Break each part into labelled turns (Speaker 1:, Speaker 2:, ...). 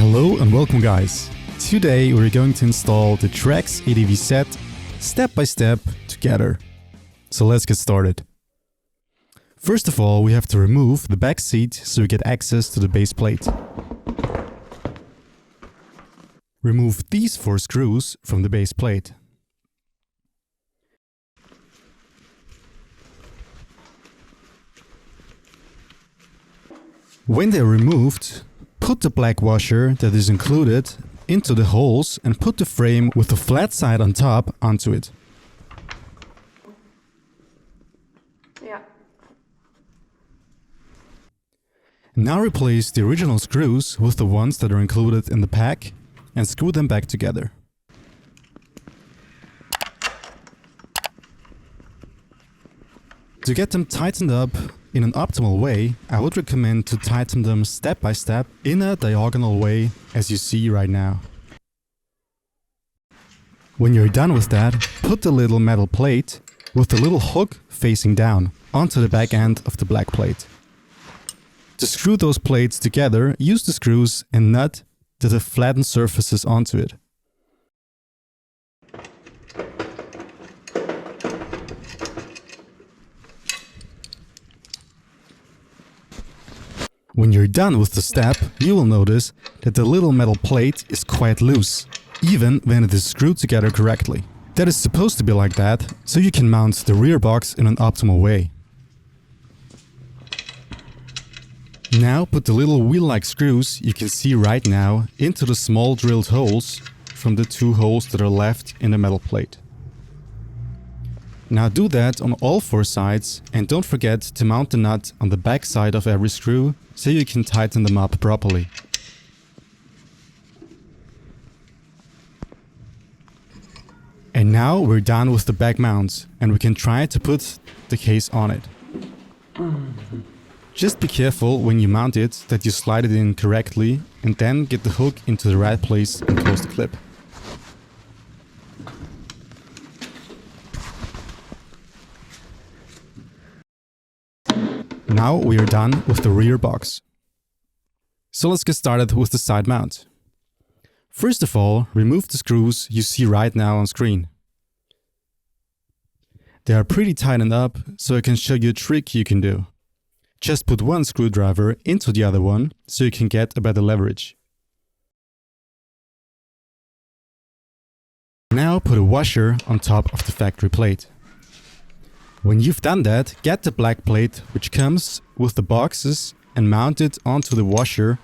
Speaker 1: Hello and welcome guys. Today we're going to install the TRAX ADV set step by step together. So let's get started. First of all, we have to remove the back seat so we get access to the base plate. Remove these 4 screws from the base plate. When they're removed, put the black washer that is included into the holes and put the frame with the flat side on top onto it.
Speaker 2: Yeah.
Speaker 1: Now replace the original screws with the ones that are included in the pack and screw them back together. To get them tightened up in an optimal way, I would recommend to tighten them step by step in a diagonal way as you see right now. When you're done with that, put the little metal plate with the little hook facing down onto the back end of the black plate. To screw those plates together, use the screws and nut that have flattened surfaces onto it. When you're done with the step, you will notice that the little metal plate is quite loose, even when it is screwed together correctly. That is supposed to be like that, so you can mount the rear box in an optimal way. Now put the little wheel-like screws you can see right now into the small drilled holes from the 2 holes that are left in the metal plate. Now do that on all 4 sides and don't forget to mount the nut on the back side of every screw so you can tighten them up properly. And now we're done with the back mount and we can try to put the case on it. Just be careful when you mount it that you slide it in correctly and then get the hook into the right place and close the clip. Now we are done with the rear box. So let's get started with the side mount. First of all, remove the screws you see right now on screen. They are pretty tightened up, so I can show you a trick you can do. Just put one screwdriver into the other one so you can get a better leverage. Now put a washer on top of the factory plate. When you've done that, get the black plate which comes with the boxes and mount it onto the washer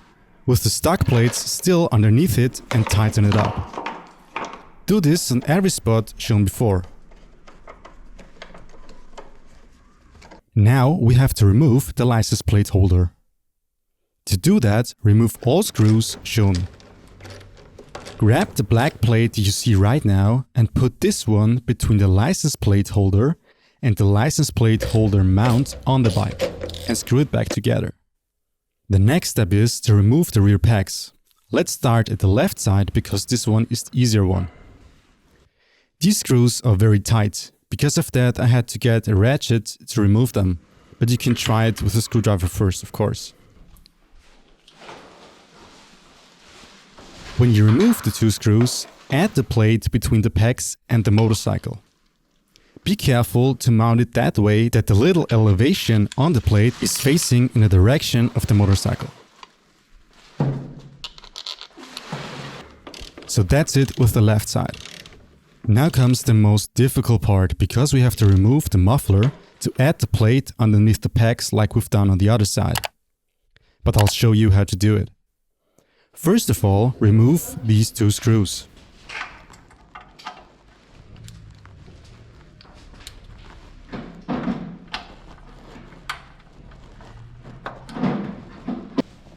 Speaker 1: with the stock plates still underneath it and tighten it up. Do this on every spot shown before. Now we have to remove the license plate holder. To do that, remove all screws shown. Grab the black plate you see right now and put this one between the license plate holder and the license plate holder mount on the bike and screw it back together. The next step is to remove the rear pegs. Let's start at the left side because this one is the easier one. These screws are very tight. Because of that, I had to get a ratchet to remove them, but you can try it with a screwdriver first, of course. When you remove the 2 screws, add the plate between the pegs and the motorcycle. Be careful to mount it that way that the little elevation on the plate is facing in the direction of the motorcycle. So that's it with the left side. Now comes the most difficult part because we have to remove the muffler to add the plate underneath the pegs like we've done on the other side. But I'll show you how to do it. First of all, remove these 2 screws.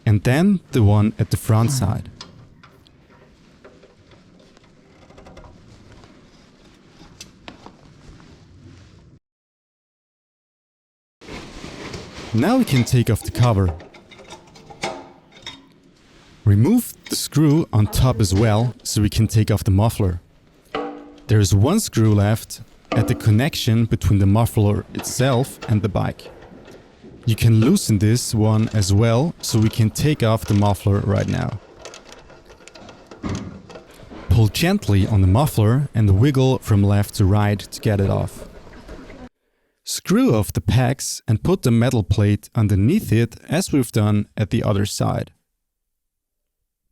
Speaker 1: And then the one at the front side. Now we can take off the cover. Remove the screw on top as well so we can take off the muffler. There is 1 screw left at the connection between the muffler itself and the bike. You can loosen this one as well, so we can take off the muffler right now. pull gently on the muffler and wiggle from left to right to get it off. Screw off the pegs and put the metal plate underneath it as we've done at the other side.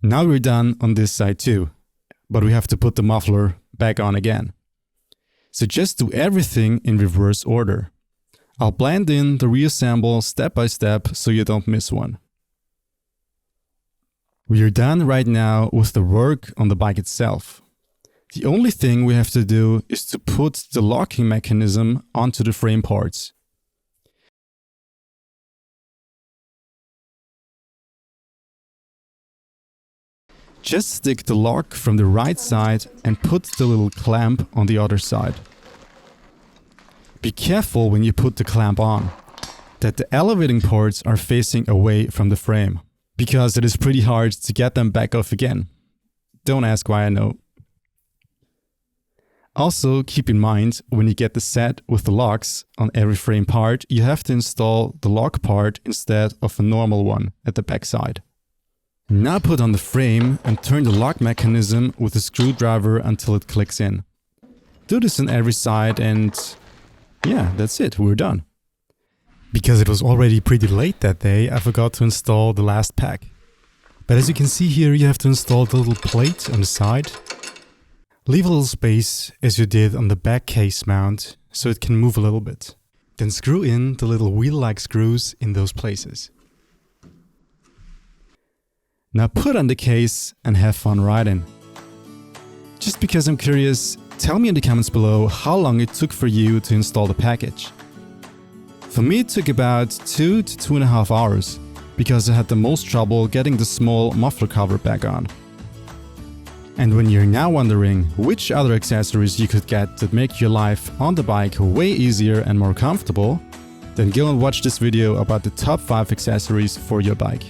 Speaker 1: Now we're done on this side too, but we have to put the muffler back on again. So just do everything in reverse order. I'll blend in the reassemble step by step so you don't miss one. We are done right now with the work on the bike itself. The only thing we have to do is to put the locking mechanism onto the frame parts. Just stick the lock from the right side and put the little clamp on the other side. Be careful when you put the clamp on, that the elevating parts are facing away from the frame, because it is pretty hard to get them back off again. Don't ask why, I know. Also, keep in mind, when you get the set with the locks on every frame part, you have to install the lock part instead of a normal one at the back side. Now put on the frame and turn the lock mechanism with a screwdriver until it clicks in. Do this on every side and yeah, that's it, we're done. Because it was already pretty late that day, I forgot to install the last pack. But as you can see here, you have to install the little plate on the side. Leave a little space as you did on the back case mount so it can move a little bit. Then screw in the little wheel-like screws in those places. Now put on the case and have fun riding. Just because I'm curious, tell me in the comments below how long it took for you to install the package. For me it took about 2 to 2.5 hours, because I had the most trouble getting the small muffler cover back on. And when you're now wondering which other accessories you could get that make your life on the bike way easier and more comfortable, then go and watch this video about the top 5 accessories for your bike.